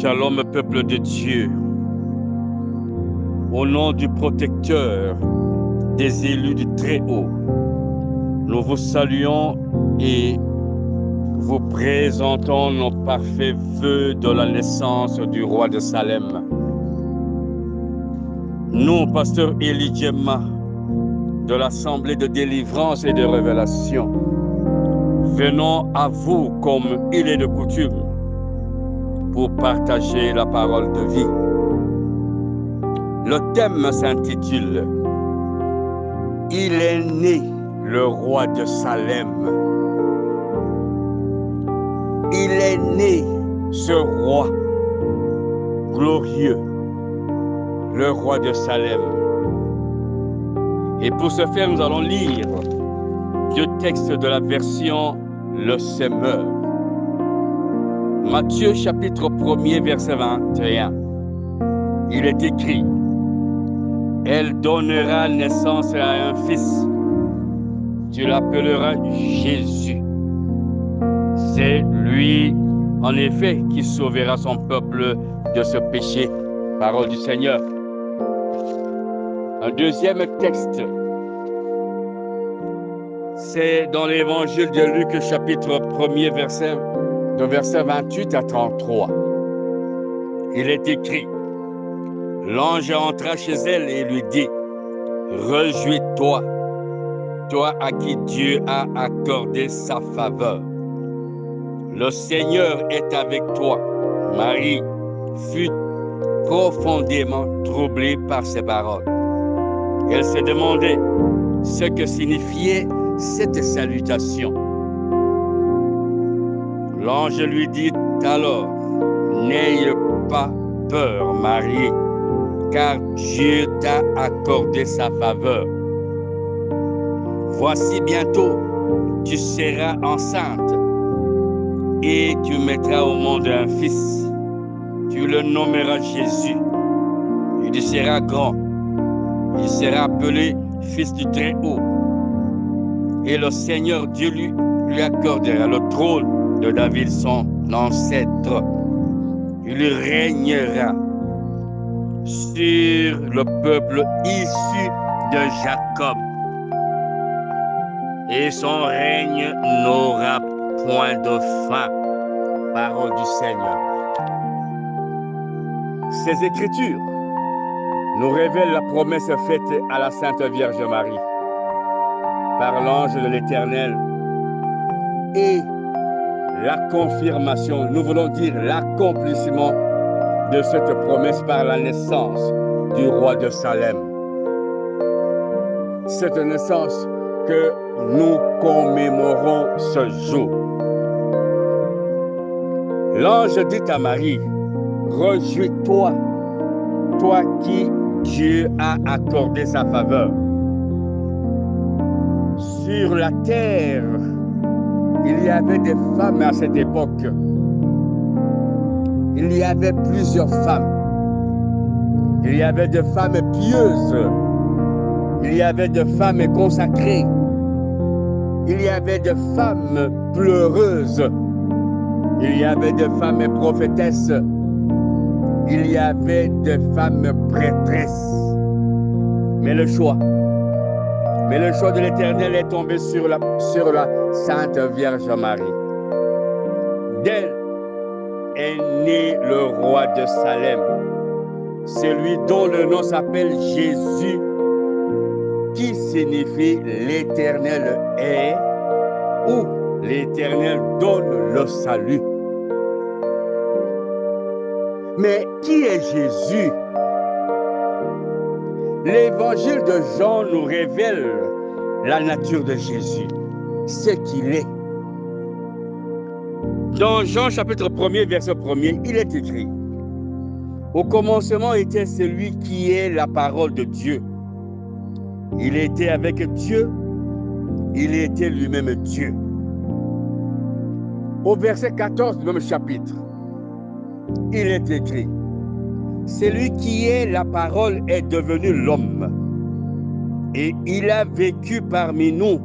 Shalom, peuple de Dieu. Au nom du protecteur des élus du Très-Haut, nous vous saluons et vous présentons nos parfaits vœux de la naissance du roi de Salem. Nous, pasteur Eli Djemma, de l'Assemblée de délivrance et de révélation, venons à vous comme il est de coutume pour partager la parole de vie. Le thème s'intitule « Il est né le roi de Salem ». Il est né ce roi glorieux, le roi de Salem. Et pour ce faire, nous allons lire le texte de la version Le Semeur. Matthieu chapitre 1er verset 21. Il est écrit: Elle donnera naissance à un fils. Tu l'appelleras Jésus. C'est lui, en effet, qui sauvera son peuple de ce péché. Parole du Seigneur. Un deuxième texte, c'est dans l'évangile de Luc chapitre 1er verset 28 à 33. Il est écrit: L'ange entra chez elle et lui dit: Réjouis-toi, toi à qui Dieu a accordé sa faveur. Le Seigneur est avec toi. Marie fut profondément troublée par ces paroles. Elle se demandait ce que signifiait cette salutation. L'ange lui dit alors: N'aie pas peur, Marie, car Dieu t'a accordé sa faveur. Voici bientôt, tu seras enceinte et tu mettras au monde un fils. Tu le nommeras Jésus. Il sera grand. Il sera appelé Fils du Très-Haut. Et le Seigneur Dieu lui accordera le trône de David, son ancêtre. Il régnera sur le peuple issu de Jacob. Et son règne n'aura point de fin. Parole du Seigneur. Ces Écritures nous révèlent la promesse faite à la Sainte Vierge Marie par l'ange de l'Éternel et la confirmation, nous voulons dire l'accomplissement de cette promesse par la naissance du roi de Salem. Cette naissance que nous commémorons ce jour. L'ange dit à Marie: Réjouis-toi, toi qui Dieu a accordé sa faveur. Sur la terre, il y avait des femmes à cette époque. Il y avait plusieurs femmes. Il y avait des femmes pieuses. Il y avait des femmes consacrées. Il y avait des femmes pleureuses. Il y avait des femmes prophétesses. Il y avait des femmes prêtresses. Mais le choix de l'Éternel est tombé sur la Sainte Vierge Marie. D'elle est né le roi de Salem, celui dont le nom s'appelle Jésus, qui signifie l'Éternel est, ou l'Éternel donne le salut. Mais qui est Jésus? L'évangile de Jean nous révèle la nature de Jésus, ce qu'il est. Dans Jean chapitre 1er, verset 1er, il est écrit: Au commencement était celui qui est la parole de Dieu. Il était avec Dieu, il était lui-même Dieu. Au verset 14 du même chapitre, il est écrit: Celui qui est la parole est devenu l'homme, et il a vécu parmi nous.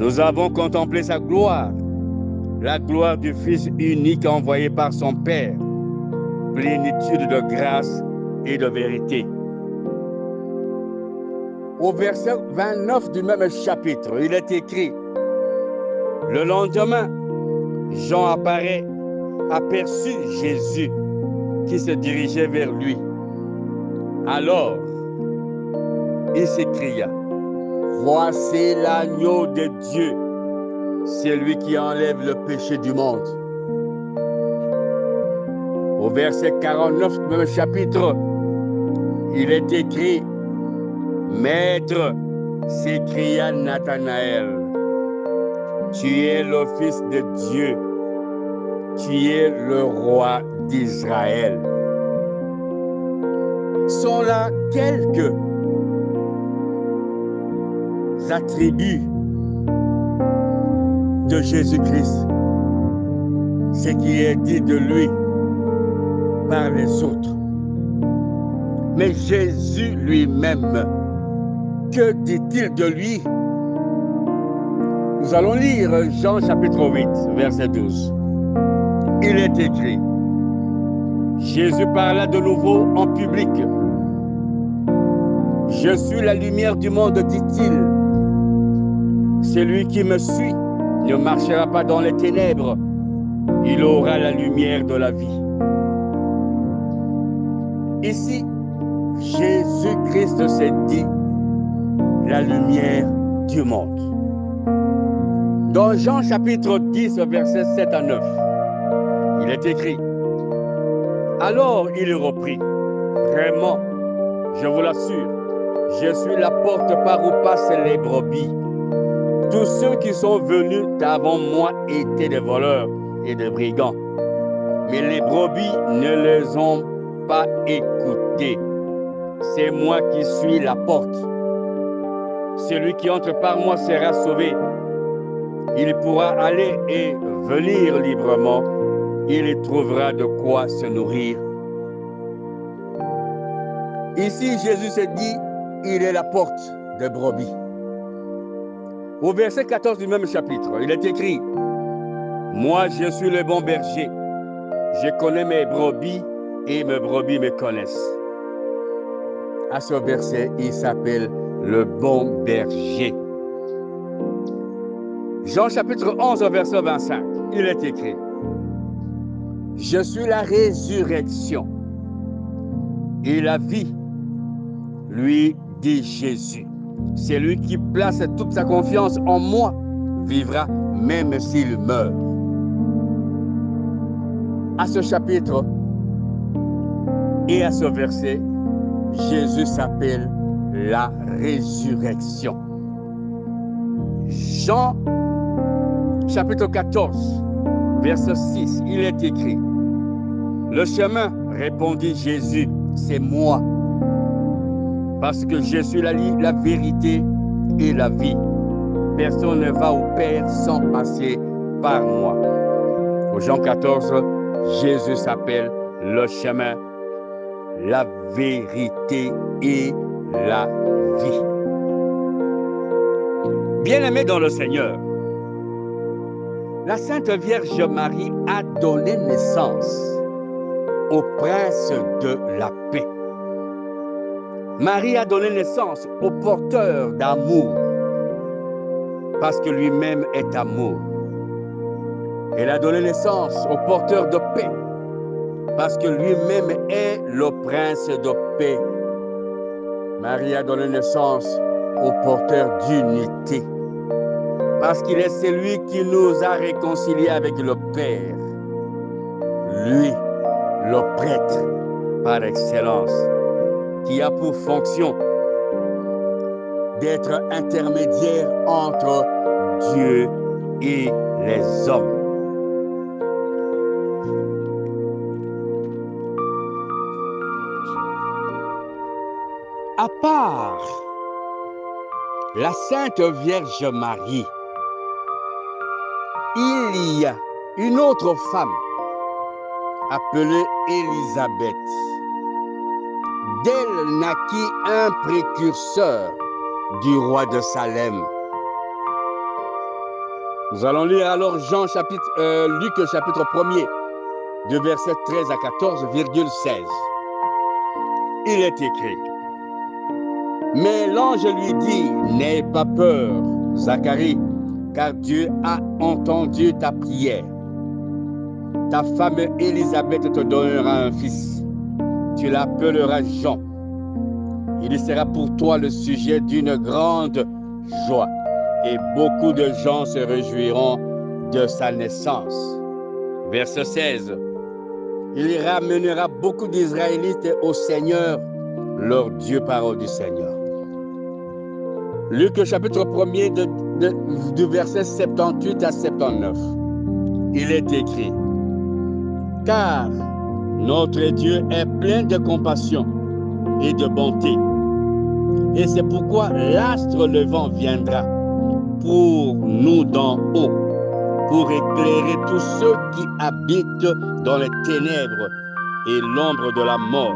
Nous avons contemplé sa gloire, la gloire du Fils unique envoyé par son Père, plénitude de grâce et de vérité. Au verset 29 du même chapitre, il est écrit: le lendemain, Jean aperçut Jésus qui se dirigeait vers lui. Alors, il s'écria: voici l'agneau de Dieu, c'est lui qui enlève le péché du monde. Au verset 49 du même chapitre, il est écrit: Maître, s'écria Nathanaël, tu es le Fils de Dieu, tu es le roi d'Israël. Sont là quelques attributs de Jésus-Christ, ce qui est dit de lui par les autres. Mais Jésus lui-même, que dit-il de lui? Nous allons lire Jean chapitre 8, verset 12. Il est écrit: Jésus parla de nouveau en public. Je suis la lumière du monde, dit-il. Celui qui me suit ne marchera pas dans les ténèbres, il aura la lumière de la vie. Ici, Jésus-Christ s'est dit la lumière du monde. Dans Jean chapitre 10, versets 7 à 9, il est écrit: alors il reprit: vraiment, je vous l'assure, je suis la porte par où passent les brebis. Tous ceux qui sont venus avant moi étaient des voleurs et des brigands. Mais les brebis ne les ont pas écoutés. C'est moi qui suis la porte. Celui qui entre par moi sera sauvé. Il pourra aller et venir librement. Il y trouvera de quoi se nourrir. Ici, Jésus se dit, il est la porte des brebis. Au verset 14 du même chapitre, il est écrit: moi, je suis le bon berger. Je connais mes brebis et mes brebis me connaissent. À ce verset, il s'appelle le bon berger. Jean chapitre 11, verset 25, il est écrit: je suis la résurrection et la vie, lui dit Jésus. C'est lui qui place toute sa confiance en moi, vivra même s'il meurt. À ce chapitre et à ce verset, Jésus s'appelle la résurrection. Jean chapitre 14, verset 6, il est écrit: le chemin, répondit Jésus, c'est moi. Parce que je suis la vérité et la vie. Personne ne va au Père sans passer par moi. Au Jean 14, Jésus s'appelle le chemin, la vérité et la vie. Bien-aimés dans le Seigneur, la Sainte Vierge Marie a donné naissance au Prince de la paix. Marie a donné naissance au porteur d'amour, parce que lui-même est amour. Elle a donné naissance au porteur de paix, parce que lui-même est le prince de paix. Marie a donné naissance au porteur d'unité, parce qu'il est celui qui nous a réconciliés avec le Père. Lui, le prêtre par excellence, qui a pour fonction d'être intermédiaire entre Dieu et les hommes. À part la Sainte Vierge Marie, il y a une autre femme appelée Élisabeth. D'elle naquit un précurseur du roi de Salem. Nous allons lire alors Luc chapitre 1er, de versets 13 à 14,16. Il est écrit: Mais l'ange lui dit, n'aie pas peur, Zacharie, car Dieu a entendu ta prière. Ta femme Élisabeth te donnera un fils. Tu l'appelleras Jean. Il sera pour toi le sujet d'une grande joie, et beaucoup de gens se réjouiront de sa naissance. Verset 16. Il ramènera beaucoup d'Israélites au Seigneur, leur Dieu. Parole du Seigneur. Luc chapitre 1er du verset 78 à 79. Il est écrit: Car notre Dieu est plein de compassion et de bonté. Et c'est pourquoi l'astre levant viendra pour nous d'en haut, pour éclairer tous ceux qui habitent dans les ténèbres et l'ombre de la mort,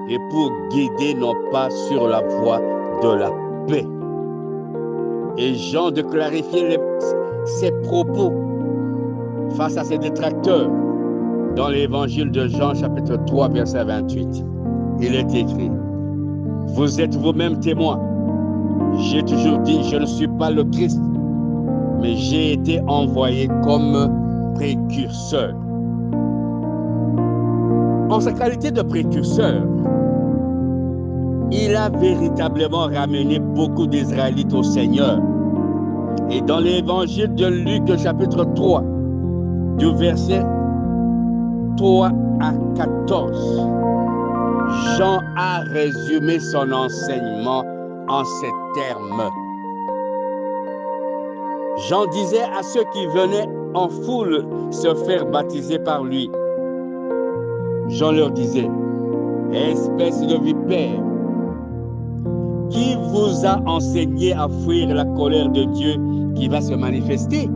et pour guider nos pas sur la voie de la paix. Et Jean de clarifier ses propos face à ses détracteurs dans l'évangile de Jean chapitre 3 verset 28. Il est écrit: Vous êtes vous-même témoins. J'ai toujours dit, je ne suis pas le Christ, mais j'ai été envoyé comme précurseur. En sa qualité de précurseur, il a véritablement ramené beaucoup d'Israélites au Seigneur. Et dans l'évangile de Luc chapitre 3, du verset 3 à 14, Jean a résumé son enseignement en ces termes. Jean disait à ceux qui venaient en foule se faire baptiser par lui. Jean leur disait: Espèce de vipère, qui vous a enseigné à fuir la colère de Dieu qui va se manifester?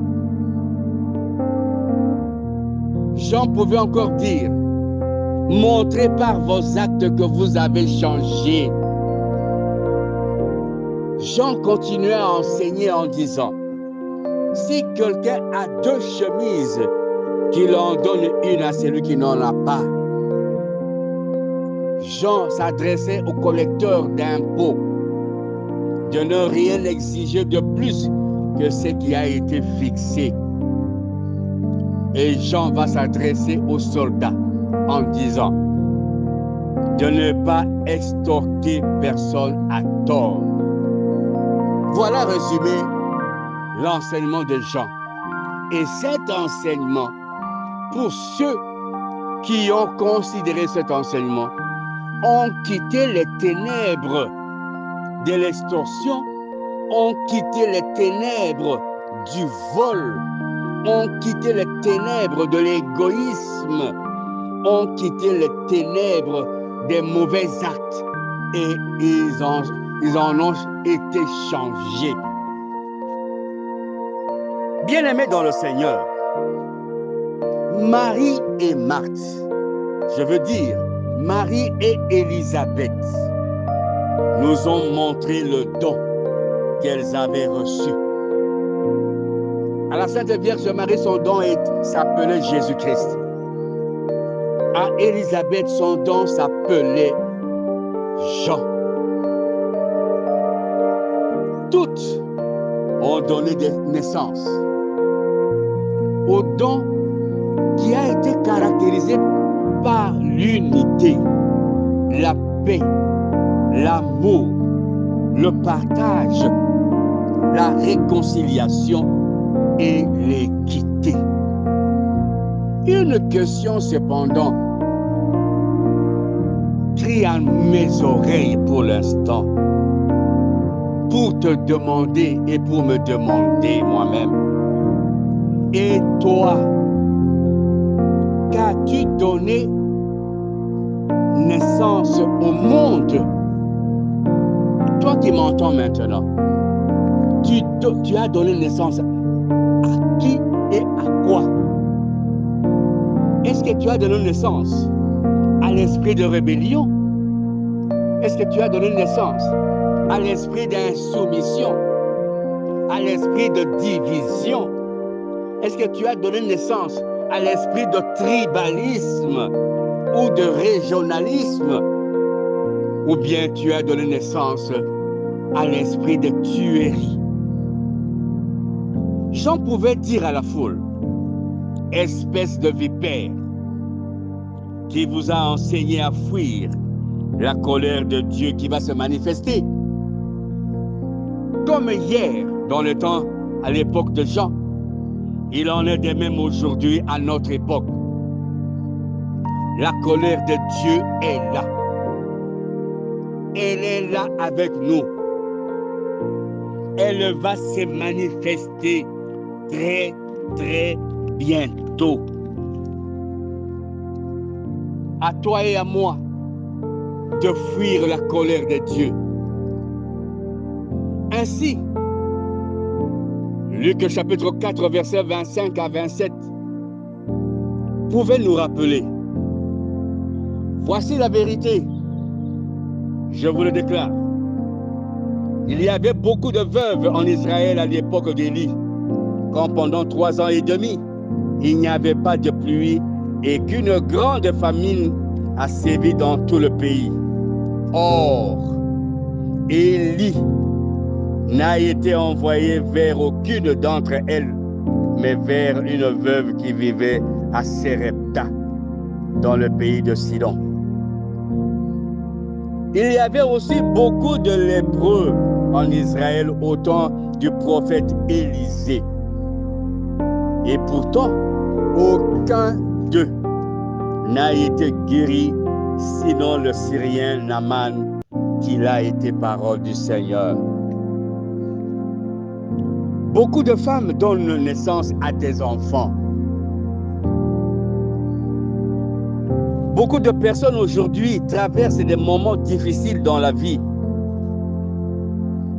Jean pouvait encore dire: Montrez par vos actes que vous avez changé. Jean continuait à enseigner en disant: Si quelqu'un a 2 chemises, qu'il en donne une à celui qui n'en a pas. Jean s'adressait aux collecteurs d'impôts de ne rien exiger de plus que ce qui a été fixé. Et Jean va s'adresser aux soldats en disant de ne pas extorquer personne à tort. Voilà résumé l'enseignement de Jean. Et cet enseignement, pour ceux qui ont considéré cet enseignement, ont quitté les ténèbres de l'extorsion, ont quitté les ténèbres du vol, ont quitté les ténèbres de l'égoïsme, ont quitté les ténèbres des mauvais actes, et ils en ont été changés. Bien-aimés dans le Seigneur, Marie et Marthe, je veux dire Marie et Élisabeth, nous ont montré le don qu'elles avaient reçu. À la Sainte Vierge Marie, son don s'appelait Jésus-Christ. À Élisabeth, son don s'appelait Jean. Toutes ont donné des naissances au don qui a été caractérisé par l'unité, la paix, l'amour, le partage, la réconciliation et l'équité. Une question cependant crie à mes oreilles pour l'instant, pour te demander et pour me demander moi-même. Et toi, qu'as-tu donné naissance au monde? Toi qui m'entends maintenant, tu as donné naissance à qui et à quoi? Est-ce que tu as donné naissance à l'esprit de rébellion? Est-ce que tu as donné naissance à l'esprit d'insoumission, à l'esprit de division? Est-ce que tu as donné naissance à l'esprit de tribalisme ou de régionalisme, ou bien tu as donné naissance à l'esprit de tuerie. Jean pouvait dire à la foule, espèce de vipère, qui vous a enseigné à fuir la colère de Dieu qui va se manifester. Comme hier, dans le temps, à l'époque de Jean, il en est de même aujourd'hui à notre époque. La colère de Dieu est là. Elle est là avec nous. Elle va se manifester très, très bientôt. À toi et à moi de fuir la colère de Dieu. Ainsi, Luc chapitre 4, versets 25 à 27, pouvait nous rappeler, voici la vérité, je vous le déclare. Il y avait beaucoup de veuves en Israël à l'époque d'Élie, quand pendant 3 ans et demi, il n'y avait pas de pluie et qu'une grande famine a sévi dans tout le pays. Or, Élie n'a été envoyé vers aucune d'entre elles, mais vers une veuve qui vivait à Sérepta, dans le pays de Sidon. Il y avait aussi beaucoup de lépreux en Israël au temps du prophète Élisée. Et pourtant, aucun d'eux n'a été guéri, sinon le Syrien Naaman, qui l'a été parole du Seigneur. Beaucoup de femmes donnent naissance à des enfants. Beaucoup de personnes aujourd'hui traversent des moments difficiles dans la vie.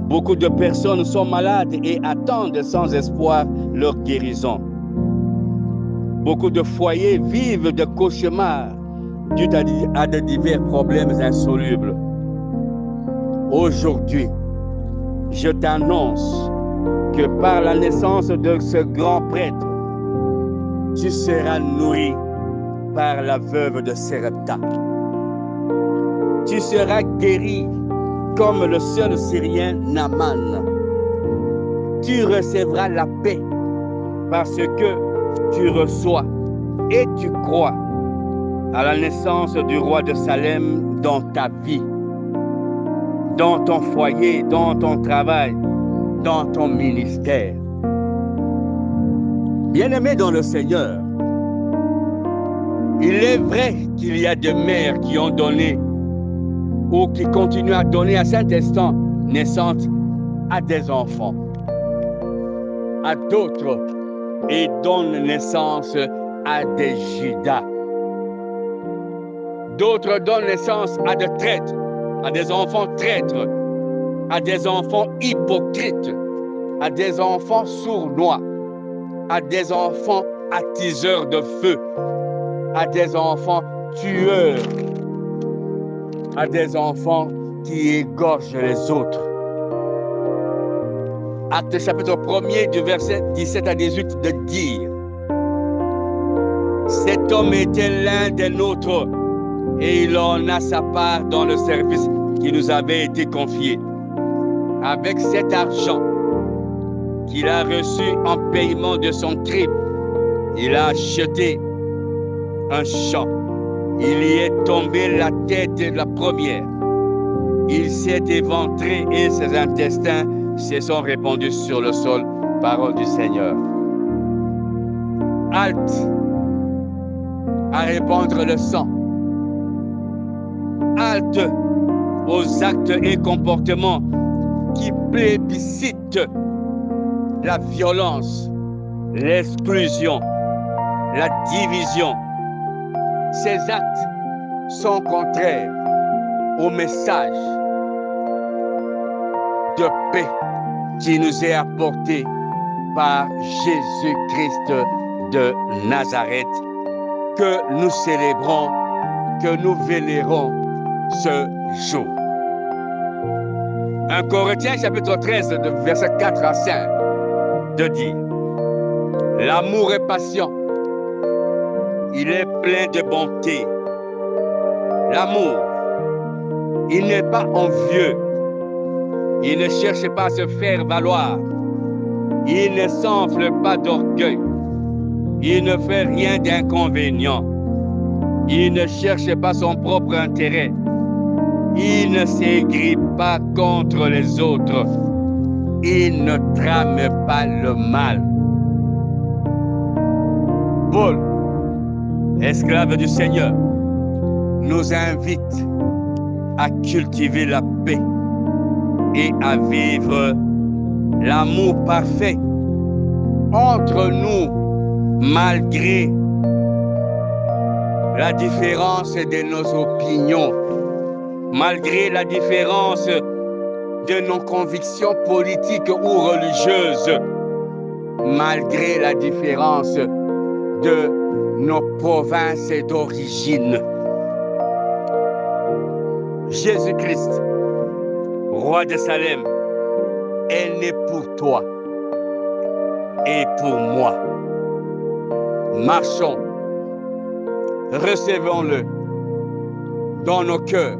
Beaucoup de personnes sont malades et attendent sans espoir leur guérison. Beaucoup de foyers vivent de cauchemars dû à de divers problèmes insolubles. Aujourd'hui, je t'annonce que par la naissance de ce grand prêtre, tu seras nourri par la veuve de Sérepta. Tu seras guéri comme le seul Syrien Naaman. Tu recevras la paix parce que tu reçois et tu crois à la naissance du roi de Salem dans ta vie, dans ton foyer, dans ton travail, dans ton ministère. Bien-aimé dans le Seigneur, il est vrai qu'il y a des mères qui ont donné ou qui continuent à donner à cet instant naissance à des enfants, à d'autres et donnent naissance à des Judas. D'autres donnent naissance à des traîtres, à des enfants traîtres, à des enfants hypocrites, à des enfants sournois, à des enfants attiseurs de feu, à des enfants tueurs, à des enfants qui égorgent les autres. Acte chapitre 1er du verset 17 à 18 de dire: cet homme était l'un des nôtres et il en a sa part dans le service qui nous avait été confié. Avec cet argent qu'il a reçu en paiement de son crime, il a acheté un champ. Il y est tombé la tête de la première. Il s'est éventré et ses intestins se sont répandus sur le sol. Parole du Seigneur. Halte à répandre le sang. Halte aux actes et comportements qui plébiscitent la violence, l'exclusion, la division. Ces actes sont contraires au message de paix qui nous est apporté par Jésus-Christ de Nazareth, que nous célébrons, que nous vénérons ce jour. 1 Corinthiens chapitre 13, de versets 4 à 5, de dire: l'amour est patient, Il est plein de bonté. L'amour, il n'est pas envieux. Il ne cherche pas à se faire valoir. Il ne s'enfle pas d'orgueil. Il ne fait rien d'inconvénient. Il ne cherche pas son propre intérêt. Il ne s'aigrit pas contre les autres. Il ne trame pas le mal. Paul, esclave du Seigneur, nous invite à cultiver la paix et à vivre l'amour parfait entre nous, malgré la différence de nos opinions, malgré la différence de nos convictions politiques ou religieuses, malgré la différence de nos provinces d'origine. Jésus-Christ, roi de Salem, est né pour toi et pour moi. Marchons, recevons-le dans nos cœurs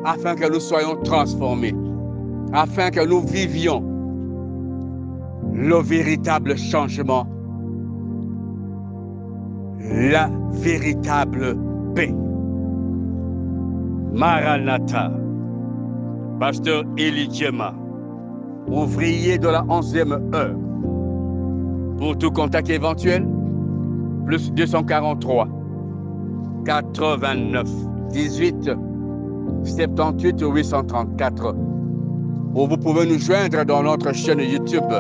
afin que nous soyons transformés, afin que nous vivions le véritable changement, la véritable paix. Maranatha, Pasteur Eli Djema, ouvrier de la 11e heure. Pour tout contact éventuel, plus 243 89 18 78 834. Ou vous pouvez nous joindre dans notre chaîne YouTube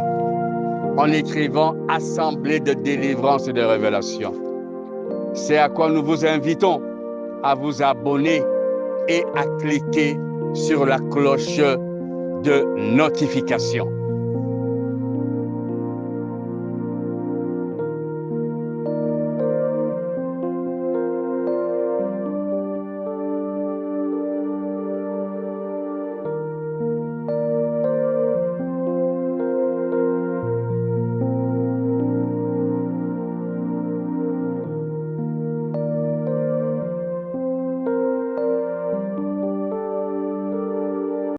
en écrivant Assemblée de délivrance et de révélation. C'est à quoi nous vous invitons à vous abonner et à cliquer sur la cloche de notification.